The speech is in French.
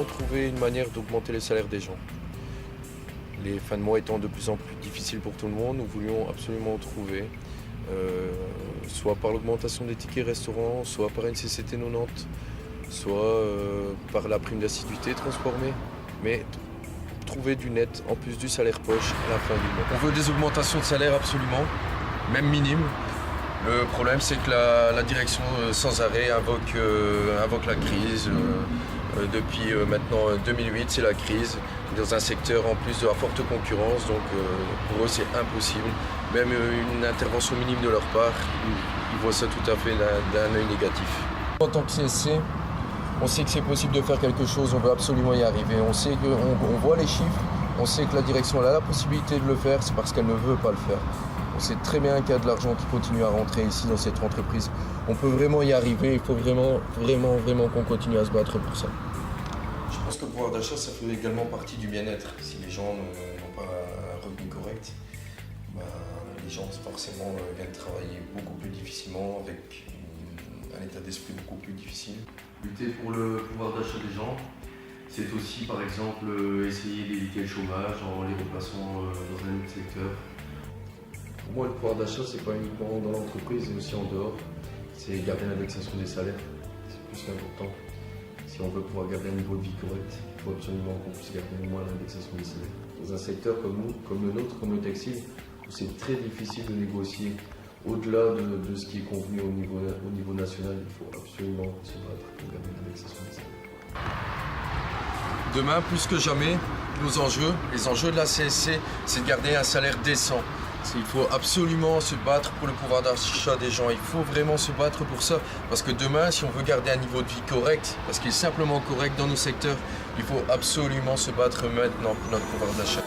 absolument trouver une manière d'augmenter les salaires des gens. Les fins de mois étant de plus en plus difficiles pour tout le monde, nous voulions absolument trouver, soit par l'augmentation des tickets restaurants, soit par une CCT 90, soit par la prime d'assiduité transformée, mais trouver du net en plus du salaire poche à la fin du mois. On veut des augmentations de salaire absolument, même minimes. Le problème c'est que la direction sans arrêt invoque la crise. Depuis maintenant 2008, c'est la crise, dans un secteur en plus de la forte concurrence, donc pour eux c'est impossible. Même une intervention minime de leur part, ils voient ça tout à fait d'un œil négatif. En tant que CSC, on sait que c'est possible de faire quelque chose, on veut absolument y arriver. On sait qu'on voit les chiffres, on sait que la direction elle a la possibilité de le faire, c'est parce qu'elle ne veut pas le faire. On sait très bien qu'il y a de l'argent qui continue à rentrer ici dans cette entreprise. On peut vraiment y arriver, il faut vraiment qu'on continue à se battre pour ça. Je pense que le pouvoir d'achat, ça fait également partie du bien-être. Si les gens n'ont pas un revenu correct, les gens forcément viennent travailler beaucoup plus difficilement, avec un état d'esprit beaucoup plus difficile. Lutter pour le pouvoir d'achat des gens, c'est aussi par exemple essayer d'éviter le chômage en les replaçant dans un autre secteur. Pour moi, le pouvoir d'achat, c'est pas uniquement dans l'entreprise, mais aussi en dehors. C'est garder l'indexation des salaires, c'est plus qu'important. Si on veut pouvoir garder un niveau de vie correct, il faut absolument qu'on puisse garder au moins l'indexation des salaires. Dans un secteur comme le nôtre, comme le textile, où c'est très difficile de négocier au-delà de ce qui est convenu au niveau national, il faut absolument se battre pour garder l'indexation des salaires. Demain, plus que jamais, les enjeux de la CSC, c'est de garder un salaire décent. Il faut absolument se battre pour le pouvoir d'achat des gens. Il faut vraiment se battre pour ça. Parce que demain, si on veut garder un niveau de vie correct, parce qu'il est simplement correct dans nos secteurs, il faut absolument se battre maintenant pour notre pouvoir d'achat.